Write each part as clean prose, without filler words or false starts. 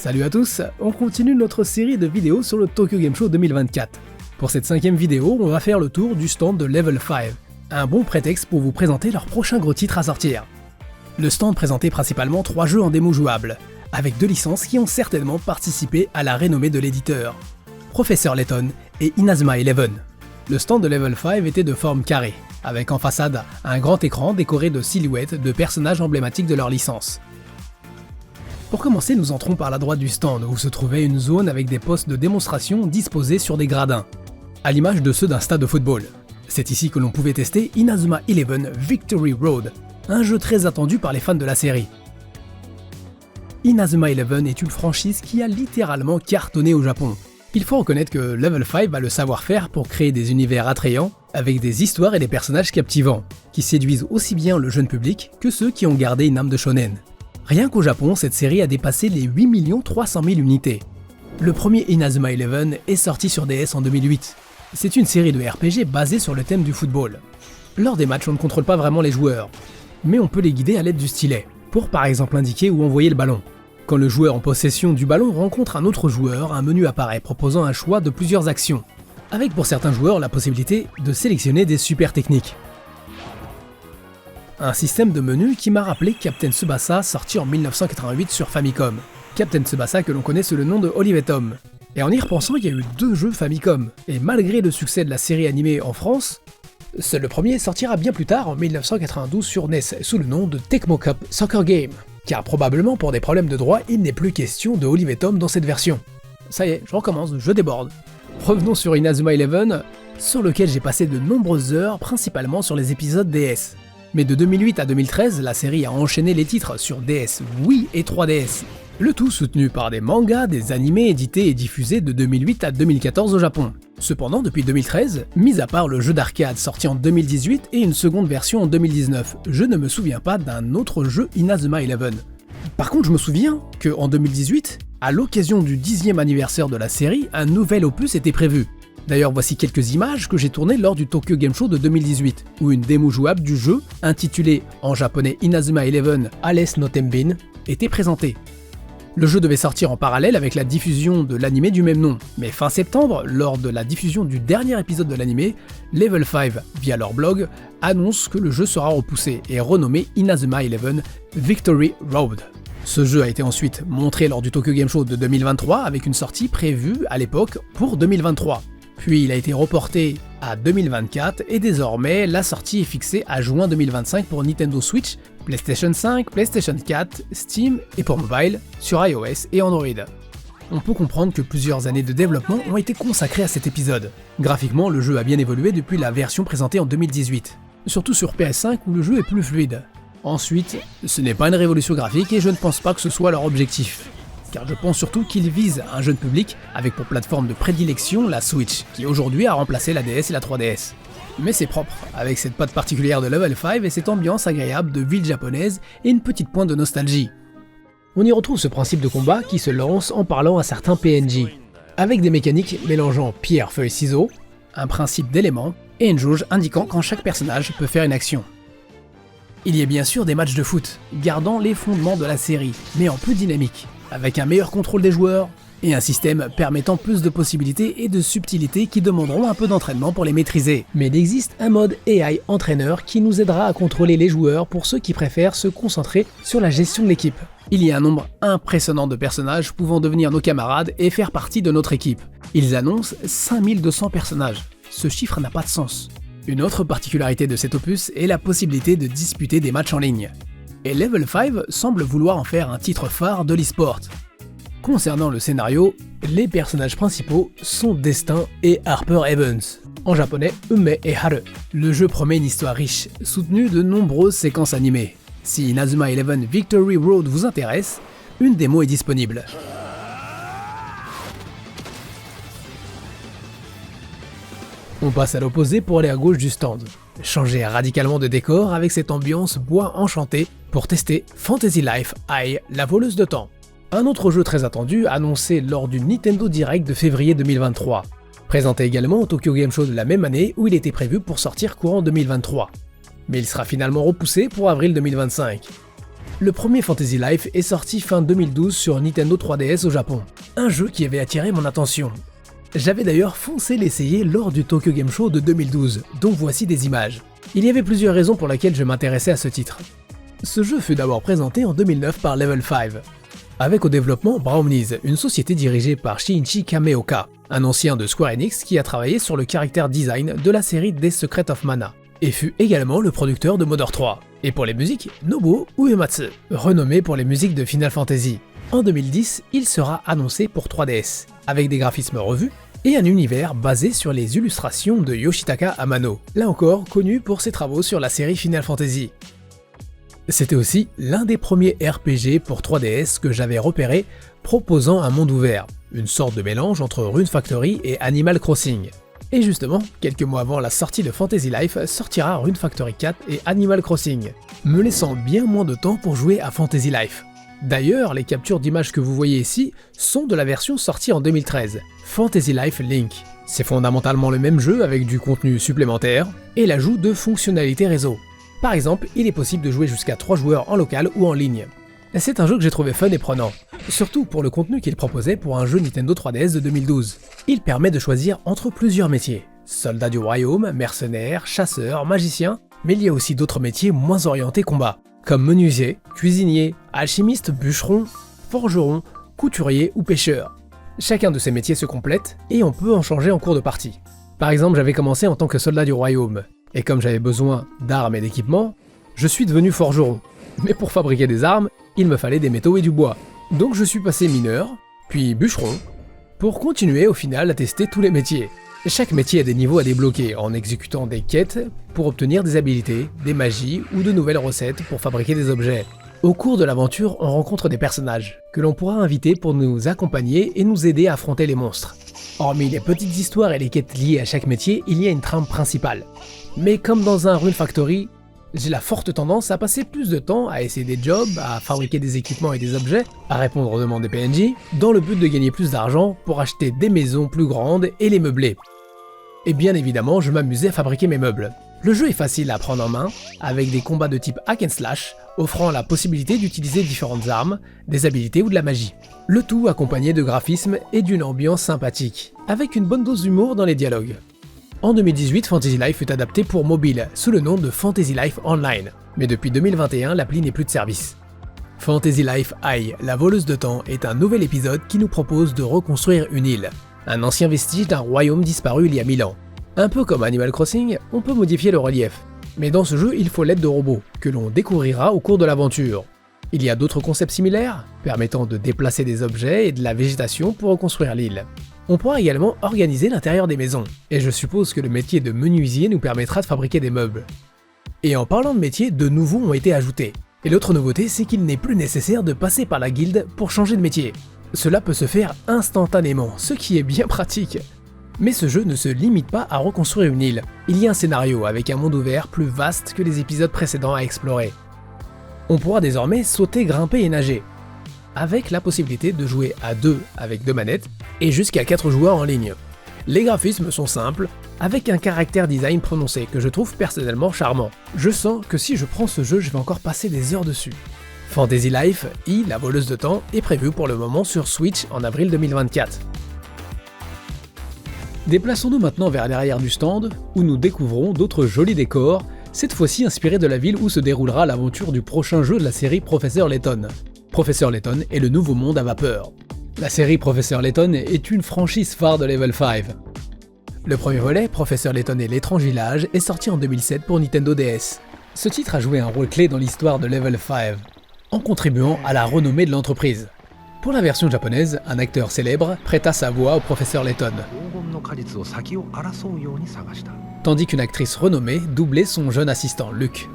Salut à tous, on continue notre série de vidéos sur le Tokyo Game Show 2024. Pour cette 5e vidéo, on va faire le tour du stand de Level 5, un bon prétexte pour vous présenter leur prochain gros titre à sortir. Le stand présentait principalement 3 jeux en démo jouables, avec 2 licences qui ont certainement participé à la renommée de l'éditeur, Professor Layton et Inazuma Eleven. Le stand de Level 5 était de forme carrée, avec en façade un grand écran décoré de silhouettes de personnages emblématiques de leur licence. Pour commencer, nous entrons par la droite du stand où se trouvait une zone avec des postes de démonstration disposés sur des gradins, à l'image de ceux d'un stade de football. C'est ici que l'on pouvait tester Inazuma Eleven Victory Road, un jeu très attendu par les fans de la série. Inazuma Eleven est une franchise qui a littéralement cartonné au Japon. Il faut reconnaître que Level 5 a le savoir-faire pour créer des univers attrayants, avec des histoires et des personnages captivants, qui séduisent aussi bien le jeune public que ceux qui ont gardé une âme de shonen. Rien qu'au Japon, cette série a dépassé les 8 300 000 unités. Le premier Inazuma Eleven est sorti sur DS en 2008. C'est une série de RPG basée sur le thème du football. Lors des matchs, on ne contrôle pas vraiment les joueurs, mais on peut les guider à l'aide du stylet, pour par exemple indiquer où envoyer le ballon. Quand le joueur en possession du ballon rencontre un autre joueur, un menu apparaît proposant un choix de plusieurs actions, avec pour certains joueurs la possibilité de sélectionner des super techniques. Un système de menu qui m'a rappelé Captain Tsubasa sorti en 1988 sur Famicom. Captain Tsubasa que l'on connaît sous le nom de Olive et Tom. Et en y repensant, il y a eu 2 jeux Famicom, et malgré le succès de la série animée en France, seul le premier sortira bien plus tard en 1992 sur NES sous le nom de Tecmo Cup Soccer Game, car probablement pour des problèmes de droit, il n'est plus question de Olive et Tom dans cette version. Ça y est, je recommence, je déborde. Revenons sur Inazuma Eleven, sur lequel j'ai passé de nombreuses heures, principalement sur les épisodes DS. Mais de 2008 à 2013, la série a enchaîné les titres sur DS, Wii et 3DS. Le tout soutenu par des mangas, des animés édités et diffusés de 2008 à 2014 au Japon. Cependant, depuis 2013, mis à part le jeu d'arcade sorti en 2018 et une seconde version en 2019, je ne me souviens pas d'un autre jeu Inazuma Eleven. Par contre, je me souviens qu'en 2018, à l'occasion du 10e anniversaire de la série, un nouvel opus était prévu. D'ailleurs, voici quelques images que j'ai tournées lors du Tokyo Game Show de 2018, où une démo jouable du jeu, intitulée en japonais Inazuma Eleven Alice no Tenbin, était présentée. Le jeu devait sortir en parallèle avec la diffusion de l'animé du même nom, mais fin septembre, lors de la diffusion du dernier épisode de l'animé, Level 5, via leur blog, annonce que le jeu sera repoussé et renommé Inazuma Eleven Victory Road. Ce jeu a été ensuite montré lors du Tokyo Game Show de 2023 avec une sortie prévue à l'époque pour 2023. Puis il a été reporté à 2024 et désormais la sortie est fixée à juin 2025 pour Nintendo Switch, PlayStation 5, PlayStation 4, Steam et pour mobile sur iOS et Android. On peut comprendre que plusieurs années de développement ont été consacrées à cet épisode. Graphiquement, le jeu a bien évolué depuis la version présentée en 2018, surtout sur PS5 où le jeu est plus fluide. Ensuite, ce n'est pas une révolution graphique et je ne pense pas que ce soit leur objectif. Car je pense surtout qu'ils visent un jeune public avec pour plateforme de prédilection la Switch, qui aujourd'hui a remplacé la DS et la 3DS. Mais c'est propre, avec cette patte particulière de Level 5 et cette ambiance agréable de ville japonaise et une petite pointe de nostalgie. On y retrouve ce principe de combat qui se lance en parlant à certains PNJ, avec des mécaniques mélangeant pierre, feuille, ciseaux, un principe d'éléments et une jauge indiquant quand chaque personnage peut faire une action. Il y a bien sûr des matchs de foot, gardant les fondements de la série, mais en plus dynamique, avec un meilleur contrôle des joueurs et un système permettant plus de possibilités et de subtilités qui demanderont un peu d'entraînement pour les maîtriser. Mais il existe un mode AI entraîneur qui nous aidera à contrôler les joueurs pour ceux qui préfèrent se concentrer sur la gestion de l'équipe. Il y a un nombre impressionnant de personnages pouvant devenir nos camarades et faire partie de notre équipe. Ils annoncent 5200 personnages. Ce chiffre n'a pas de sens. Une autre particularité de cet opus est la possibilité de disputer des matchs en ligne. Et Level 5 semble vouloir en faire un titre phare de l'e-sport. Concernant le scénario, les personnages principaux sont Destin et Harper Evans, en japonais Ume et Haru. Le jeu promet une histoire riche, soutenue de nombreuses séquences animées. Si Inazuma Eleven Victory Road vous intéresse, une démo est disponible. On passe à l'opposé pour aller à gauche du stand. Changer radicalement de décor avec cette ambiance bois enchanté pour tester Fantasy Life Ai, la voleuse de temps. Un autre jeu très attendu annoncé lors du Nintendo Direct de février 2023. Présenté également au Tokyo Game Show de la même année où il était prévu pour sortir courant 2023. Mais il sera finalement repoussé pour avril 2025. Le premier Fantasy Life est sorti fin 2012 sur Nintendo 3DS au Japon, un jeu qui avait attiré mon attention. J'avais d'ailleurs foncé l'essayer lors du Tokyo Game Show de 2012, dont voici des images. Il y avait plusieurs raisons pour lesquelles je m'intéressais à ce titre. Ce jeu fut d'abord présenté en 2009 par Level 5, avec au développement Brownies, une société dirigée par Shinichi Kameoka, un ancien de Square Enix qui a travaillé sur le character design de la série des Secrets of Mana, et fut également le producteur de Mother 3. Et pour les musiques, Nobuo Uematsu, renommé pour les musiques de Final Fantasy. En 2010, il sera annoncé pour 3DS, avec des graphismes revus et un univers basé sur les illustrations de Yoshitaka Amano, là encore connu pour ses travaux sur la série Final Fantasy. C'était aussi l'un des premiers RPG pour 3DS que j'avais repéré proposant un monde ouvert, une sorte de mélange entre Rune Factory et Animal Crossing. Et justement, quelques mois avant la sortie de Fantasy Life, sortira Rune Factory 4 et Animal Crossing, me laissant bien moins de temps pour jouer à Fantasy Life. D'ailleurs, les captures d'images que vous voyez ici sont de la version sortie en 2013, Fantasy Life Link. C'est fondamentalement le même jeu avec du contenu supplémentaire et l'ajout de fonctionnalités réseau. Par exemple, il est possible de jouer jusqu'à 3 joueurs en local ou en ligne. C'est un jeu que j'ai trouvé fun et prenant, surtout pour le contenu qu'il proposait pour un jeu Nintendo 3DS de 2012. Il permet de choisir entre plusieurs métiers, soldat du royaume, mercenaire, chasseur, magicien, mais il y a aussi d'autres métiers moins orientés combat, comme menuisier, cuisinier, alchimiste, bûcheron, forgeron, couturier ou pêcheur. Chacun de ces métiers se complète et on peut en changer en cours de partie. Par exemple, j'avais commencé en tant que soldat du royaume, et comme j'avais besoin d'armes et d'équipements, je suis devenu forgeron. Mais pour fabriquer des armes, il me fallait des métaux et du bois. Donc je suis passé mineur, puis bûcheron, pour continuer au final à tester tous les métiers. Chaque métier a des niveaux à débloquer en exécutant des quêtes pour obtenir des habilités, des magies ou de nouvelles recettes pour fabriquer des objets. Au cours de l'aventure, on rencontre des personnages que l'on pourra inviter pour nous accompagner et nous aider à affronter les monstres. Hormis les petites histoires et les quêtes liées à chaque métier, il y a une trame principale. Mais comme dans un Rune Factory, j'ai la forte tendance à passer plus de temps à essayer des jobs, à fabriquer des équipements et des objets, à répondre aux demandes des PNJ, dans le but de gagner plus d'argent pour acheter des maisons plus grandes et les meubler. Et bien évidemment, je m'amusais à fabriquer mes meubles. Le jeu est facile à prendre en main, avec des combats de type hack and slash, offrant la possibilité d'utiliser différentes armes, des habilités ou de la magie. Le tout accompagné de graphismes et d'une ambiance sympathique, avec une bonne dose d'humour dans les dialogues. En 2018, Fantasy Life fut adapté pour mobile, sous le nom de Fantasy Life Online, mais depuis 2021, l'appli n'est plus de service. Fantasy Life Ai, la voleuse de temps, est un nouvel épisode qui nous propose de reconstruire une île, un ancien vestige d'un royaume disparu il y a 1000 ans. Un peu comme Animal Crossing, on peut modifier le relief, mais dans ce jeu, il faut l'aide de robots, que l'on découvrira au cours de l'aventure. Il y a d'autres concepts similaires, permettant de déplacer des objets et de la végétation pour reconstruire l'île. On pourra également organiser l'intérieur des maisons, et je suppose que le métier de menuisier nous permettra de fabriquer des meubles. Et en parlant de métiers, de nouveaux ont été ajoutés. Et l'autre nouveauté, c'est qu'il n'est plus nécessaire de passer par la guilde pour changer de métier. Cela peut se faire instantanément, ce qui est bien pratique. Mais ce jeu ne se limite pas à reconstruire une île. Il y a un scénario avec un monde ouvert plus vaste que les épisodes précédents à explorer. On pourra désormais sauter, grimper et nager, avec la possibilité de jouer à 2 avec 2 manettes et jusqu'à 4 joueurs en ligne. Les graphismes sont simples, avec un caractère design prononcé que je trouve personnellement charmant. Je sens que si je prends ce jeu, je vais encore passer des heures dessus. Fantasy Life, I, la voleuse de temps, est prévu pour le moment sur Switch en avril 2024. Déplaçons-nous maintenant vers l'arrière du stand, où nous découvrons d'autres jolis décors, cette fois-ci inspirés de la ville où se déroulera l'aventure du prochain jeu de la série Professeur Layton. Professeur Layton est le nouveau monde à vapeur. La série Professeur Layton est une franchise phare de Level 5. Le premier volet, Professeur Layton et l'étrange village, est sorti en 2007 pour Nintendo DS. Ce titre a joué un rôle clé dans l'histoire de Level 5, en contribuant à la renommée de l'entreprise. Pour la version japonaise, un acteur célèbre prêta sa voix au Professeur Layton, tandis qu'une actrice renommée doublait son jeune assistant, Luke.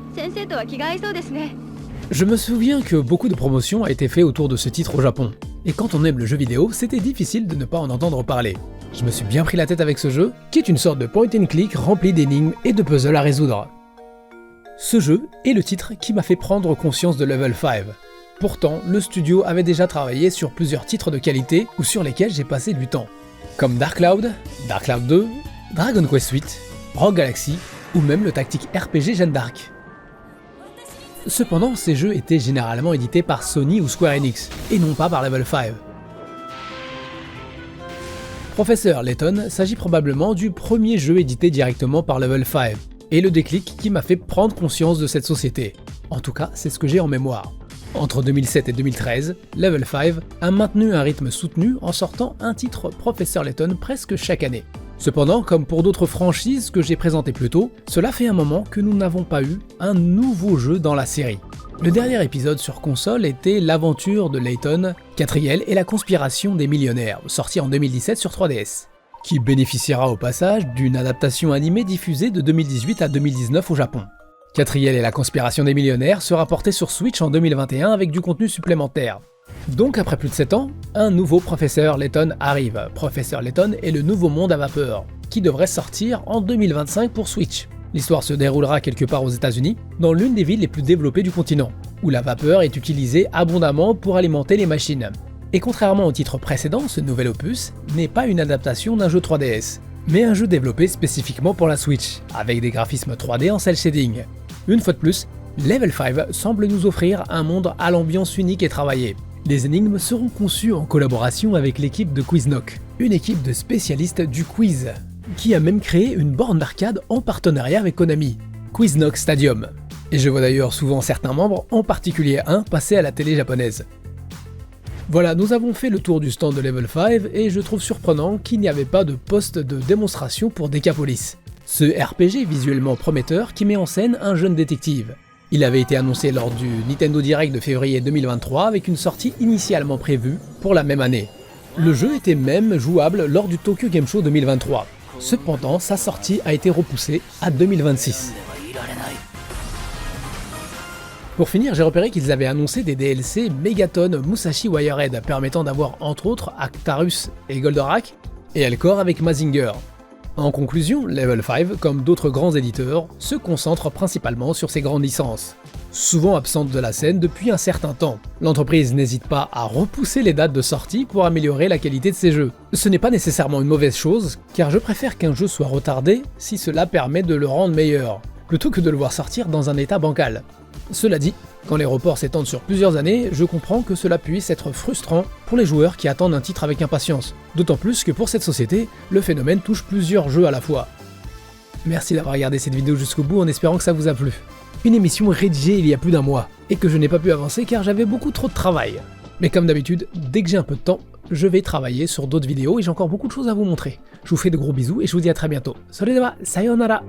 Je me souviens que beaucoup de promotions a été fait autour de ce titre au Japon, et quand on aime le jeu vidéo, c'était difficile de ne pas en entendre parler. Je me suis bien pris la tête avec ce jeu, qui est une sorte de point and click rempli d'énigmes et de puzzles à résoudre. Ce jeu est le titre qui m'a fait prendre conscience de Level 5. Pourtant, le studio avait déjà travaillé sur plusieurs titres de qualité ou sur lesquels j'ai passé du temps, comme Dark Cloud 2, Dragon Quest VIII, Rogue Galaxy ou même le tactique RPG Jeanne d'Arc. Cependant, ces jeux étaient généralement édités par Sony ou Square Enix, et non pas par Level 5. Professeur Layton s'agit probablement du premier jeu édité directement par Level 5, et le déclic qui m'a fait prendre conscience de cette société. En tout cas, c'est ce que j'ai en mémoire. Entre 2007 et 2013, Level 5 a maintenu un rythme soutenu en sortant un titre Professeur Layton presque chaque année. Cependant, comme pour d'autres franchises que j'ai présentées plus tôt, cela fait un moment que nous n'avons pas eu un nouveau jeu dans la série. Le dernier épisode sur console était l'aventure de Layton, Catriel et la conspiration des millionnaires, sorti en 2017 sur 3DS, qui bénéficiera au passage d'une adaptation animée diffusée de 2018 à 2019 au Japon. Catriel et la conspiration des millionnaires sera porté sur Switch en 2021 avec du contenu supplémentaire. Donc après plus de 7 ans, un nouveau Professeur Layton arrive. Professeur Layton et le nouveau monde à vapeur, qui devrait sortir en 2025 pour Switch. L'histoire se déroulera quelque part aux États-Unis, dans l'une des villes les plus développées du continent, où la vapeur est utilisée abondamment pour alimenter les machines. Et contrairement au titre précédent, ce nouvel opus n'est pas une adaptation d'un jeu 3DS, mais un jeu développé spécifiquement pour la Switch, avec des graphismes 3D en cel shading. Une fois de plus, Level 5 semble nous offrir un monde à l'ambiance unique et travaillée. Les énigmes seront conçues en collaboration avec l'équipe de QuizNoc, une équipe de spécialistes du quiz, qui a même créé une borne d'arcade en partenariat avec Konami, QuizNoc Stadium. Et je vois d'ailleurs souvent certains membres, en particulier un, passer à la télé japonaise. Voilà, nous avons fait le tour du stand de Level 5 et je trouve surprenant qu'il n'y avait pas de poste de démonstration pour Decapolis, ce RPG visuellement prometteur qui met en scène un jeune détective. Il avait été annoncé lors du Nintendo Direct de février 2023 avec une sortie initialement prévue pour la même année. Le jeu était même jouable lors du Tokyo Game Show 2023. Cependant, sa sortie a été repoussée à 2026. Pour finir, j'ai repéré qu'ils avaient annoncé des DLC Megaton Musashi Wirehead permettant d'avoir entre autres Actarus et Goldorak, et Elcor avec Mazinger. En conclusion, Level 5, comme d'autres grands éditeurs, se concentre principalement sur ses grandes licences. Souvent absentes de la scène depuis un certain temps, l'entreprise n'hésite pas à repousser les dates de sortie pour améliorer la qualité de ses jeux. Ce n'est pas nécessairement une mauvaise chose, car je préfère qu'un jeu soit retardé si cela permet de le rendre meilleur, plutôt que de le voir sortir dans un état bancal. Cela dit, quand les reports s'étendent sur plusieurs années, je comprends que cela puisse être frustrant pour les joueurs qui attendent un titre avec impatience, d'autant plus que pour cette société, le phénomène touche plusieurs jeux à la fois. Merci d'avoir regardé cette vidéo jusqu'au bout en espérant que ça vous a plu. Une émission rédigée il y a plus d'un mois, et que je n'ai pas pu avancer car j'avais beaucoup trop de travail. Mais comme d'habitude, dès que j'ai un peu de temps, je vais travailler sur d'autres vidéos et j'ai encore beaucoup de choses à vous montrer. Je vous fais de gros bisous et je vous dis à très bientôt. Soredewa, sayonara!